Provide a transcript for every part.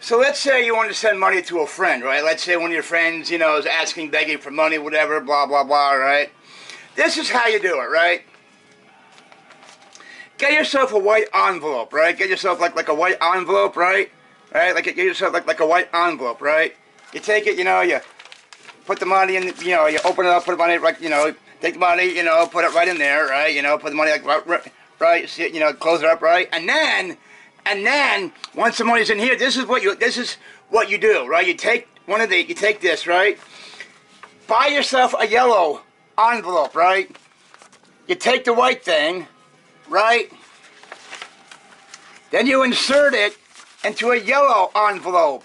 So let's say you want to send money to a friend, right? Let's say one of your friends, is asking, begging for money, whatever, blah, blah, blah, right? This is how you do it, right? Get yourself a white envelope, right? Get yourself like a white envelope, right? Right? Get yourself like a white envelope, right? You take it, you put the money in, you open it up, put the money, right, take the money, put it right in there, right? Put the money right, see it, close it up, right? And then once the money's in here, this is what you do, right? You take this, right? Buy yourself a yellow envelope, right? You take the white thing, right? Then you insert it into a yellow envelope,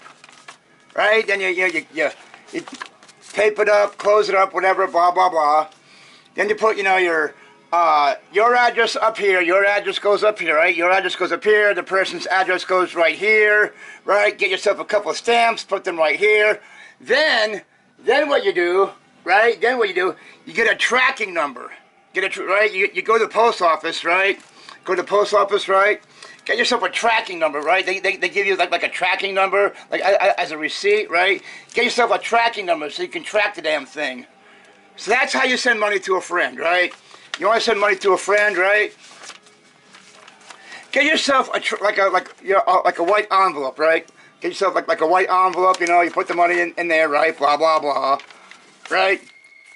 right? Then you tape it up, close it up, whatever, blah, blah, blah. Then you put, your address up here, your address goes up here, right? Your address goes up here, the person's address goes right here, right? Get yourself a couple of stamps, put them right here. Then what you do, right? You get a tracking number. Right? You go to the post office, right? Go to the post office, right? Get yourself a tracking number, right? They give you like a tracking number, like as a receipt, right? Get yourself a tracking number so you can track the damn thing. So that's how you send money to a friend, right? You want to send money to a friend, right? Get yourself like a white envelope, right? Get yourself like a white envelope, you put the money in there, right? Blah, blah, blah, right?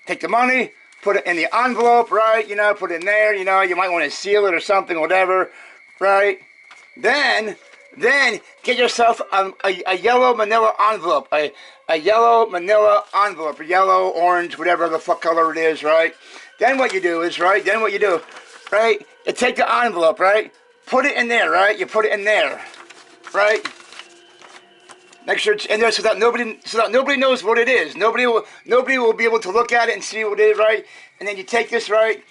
Take the money, put it in the envelope, right? Put it in there, you might want to seal it or something, whatever, right? Then get yourself a yellow manila envelope, a yellow manila envelope, a yellow, orange, whatever the fuck color it is, right? Then what you do is, right? You take the envelope, right? Put it in there, right? You put it in there, right? Make sure it's in there so that nobody knows what it is. Nobody will be able to look at it and see what it is, right? And then you take this, right?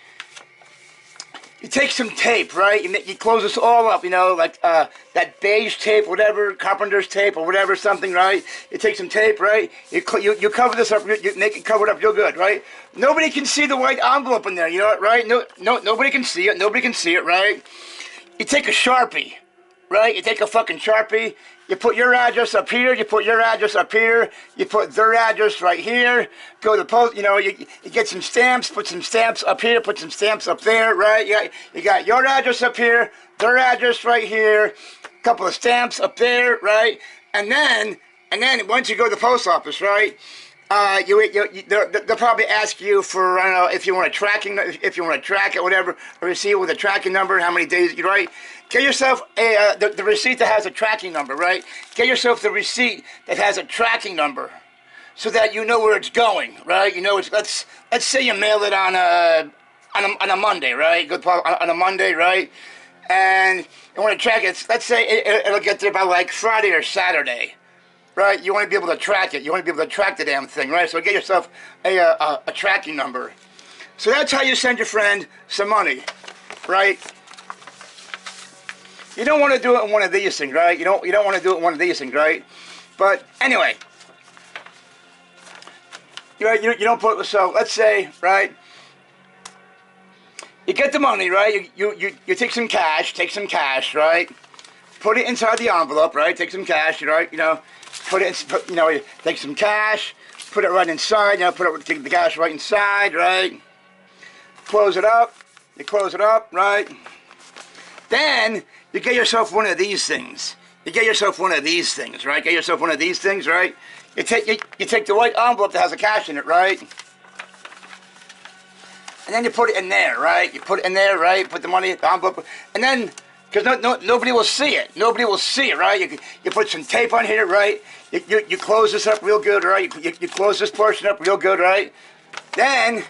You take some tape, right? You close this all up, like that beige tape, whatever, carpenter's tape or whatever, something, right? You take some tape, right? You cover this up, you make it covered up real good, right? Nobody can see the white envelope in there, right? Nobody can see it. Nobody can see it, right? You take a Sharpie, right? You take a fucking Sharpie. You put your address up here, you put your address up here, you put their address right here, go to the post, you get some stamps, put some stamps up here, put some stamps up there, right? You got your address up here, their address right here, a couple of stamps up there, right? And then once you go to the post office, right? They'll probably ask you for, I don't know, if you want a track it, whatever, a receipt with a tracking number, how many days, right? Get yourself the receipt that has a tracking number, right? Get yourself the receipt that has a tracking number, so that you know where it's going, right? Let's say you mail it on a Monday, right? On a Monday, right? And you want to track it. Let's say it'll get there by like Friday or Saturday. Right, you want to be able to track it. You want to be able to track the damn thing, right? So get yourself a tracking number. So that's how you send your friend some money, right? You don't want to do it in one of these things, right? You don't want to do it in one of these things, right? But anyway, you don't put. So let's say, right? You get the money, right? You take some cash, right? Put it inside the envelope, right? Take some cash, right? Put it in, take some cash, put it right inside, take the cash right inside, right? Close it up, right? Then, you get yourself one of these things. Right? Get yourself one of these things, right? You take the white envelope that has the cash in it, right? And then you put it in there, right? Put the money in the envelope, and then, because nobody will see it. Right? You put some tape on here, right? You close this up real good, right? You close this portion up real good, right? Then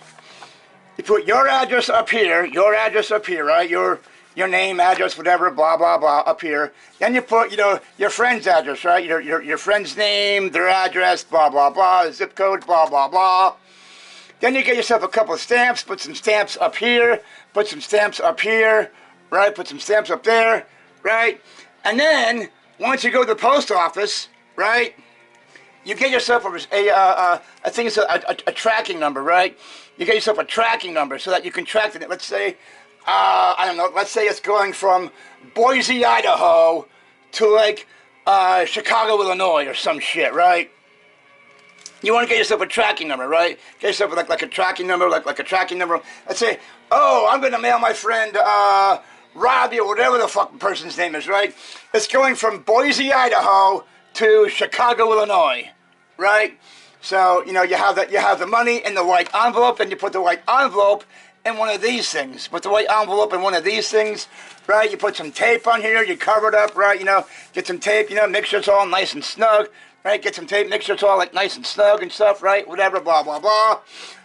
you put your address up here, right? Your name, address, whatever, blah, blah, blah, up here. Then you put, your friend's address, right? Your friend's name, their address, blah, blah, blah, zip code, blah, blah, blah. Then you get yourself a couple of stamps, put some stamps up here, put some stamps up here, right? Put some stamps up there, right? And then, once you go to the post office, right, you get yourself I think it's a tracking number, right? You get yourself a tracking number so that you can track it. Let's say, I don't know, let's say it's going from Boise, Idaho to like Chicago, Illinois, or some shit, right? You want to get yourself a tracking number, right? Get yourself like a tracking number, like a tracking number. Let's say, oh, I'm going to mail my friend Robbie or whatever the fucking person's name is, right? It's going from Boise, Idaho to Chicago, Illinois, right? So, you know, you have the money in the white envelope, and you put the white envelope in one of these things. Put the white envelope in one of these things, right? You put some tape on here, you cover it up, right? You know, get some tape, you know, make sure it's all nice and snug. Right, get some tape, make sure it's all like nice and snug and stuff, right? Whatever, blah, blah, blah.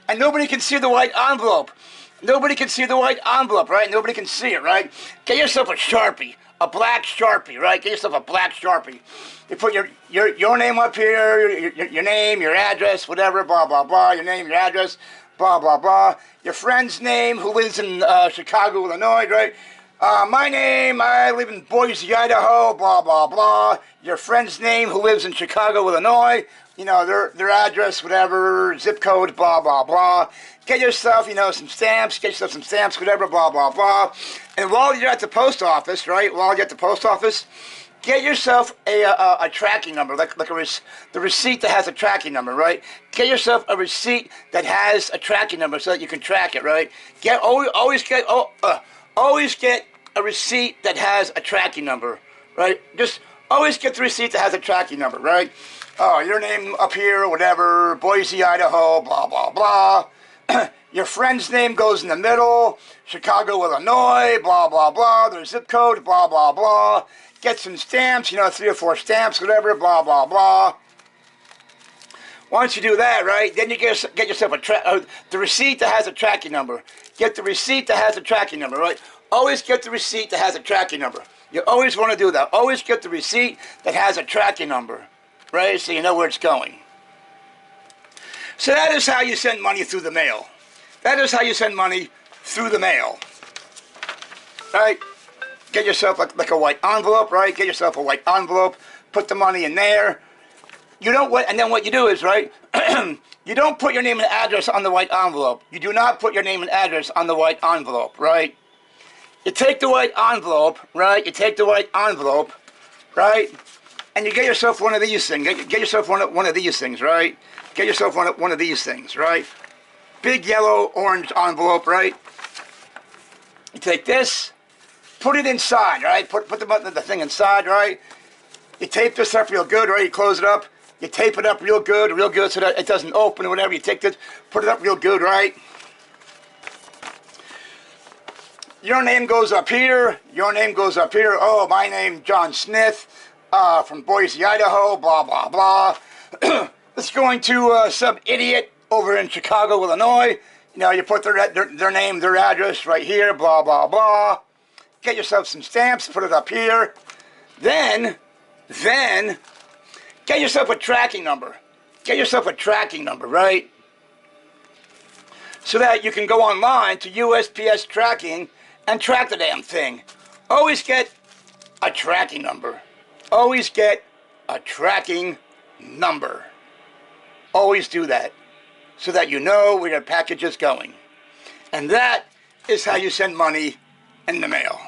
And nobody can see the white envelope. Nobody can see the white envelope, right? Nobody can see it, right? Get yourself a Sharpie, a black Sharpie, right? Get yourself a black Sharpie. You put your name up here, your name, your address, whatever, blah, blah, blah. Your name, your address, blah, blah, blah. Your friend's name who lives in Chicago, Illinois, right? My name, I live in Boise, Idaho, blah, blah, blah. Your friend's name who lives in Chicago, Illinois, you know, their address, whatever, zip code, blah, blah, blah. Get yourself, you know, some stamps, whatever, blah, blah, blah. And while you're at the post office, right, while you're at the post office, get yourself a tracking number, like the receipt that has a tracking number, right? Get yourself a receipt that has a tracking number so that you can track it, right? Always get a receipt that has a tracking number, right? Just always get the receipt that has a tracking number, right? Oh, your name up here, whatever, Boise, Idaho, blah, blah, blah. Your friend's name goes in the middle, Chicago, Illinois, blah, blah, blah. Their zip code, blah, blah, blah. Get some stamps, you know, 3 or 4 stamps, whatever, blah, blah, blah. Once you do that, right, then you get yourself the receipt that has a tracking number. Get the receipt that has a tracking number, right? Always get the receipt that has a tracking number. You always want to do that. Always get the receipt that has a tracking number, right? So you know where it's going. So that is how you send money through the mail. That is how you send money through the mail. Right? Get yourself like a white envelope, right? Get yourself a white envelope. Put the money in there. You don't what, and then what you do is, right? You don't put your name and address on the white envelope. You do not put your name and address on the white envelope, right? You take the white envelope, right? You take the white envelope, right? And you get yourself one of these things. Get yourself one of these things, right? Get yourself one of these things, right? Big yellow orange envelope, right? You take this, put it inside, right? Put the thing inside, right? You tape this up real good, right? You close it up. You tape it up real good so that it doesn't open or whatever. You take this, put it up real good, right? Your name goes up here. Your name goes up here. Oh, my name, John Smith, from Boise, Idaho, blah, blah, blah. It's going to some idiot over in Chicago, Illinois. You know, you put their name, their address right here, blah, blah, blah. Get yourself some stamps, put it up here. Then, get yourself a tracking number. Get yourself a tracking number, right? So that you can go online to USPS tracking and track the damn thing. Always get a tracking number. Always get a tracking number. Always do that so that you know where your package is going. And that is how you send money in the mail.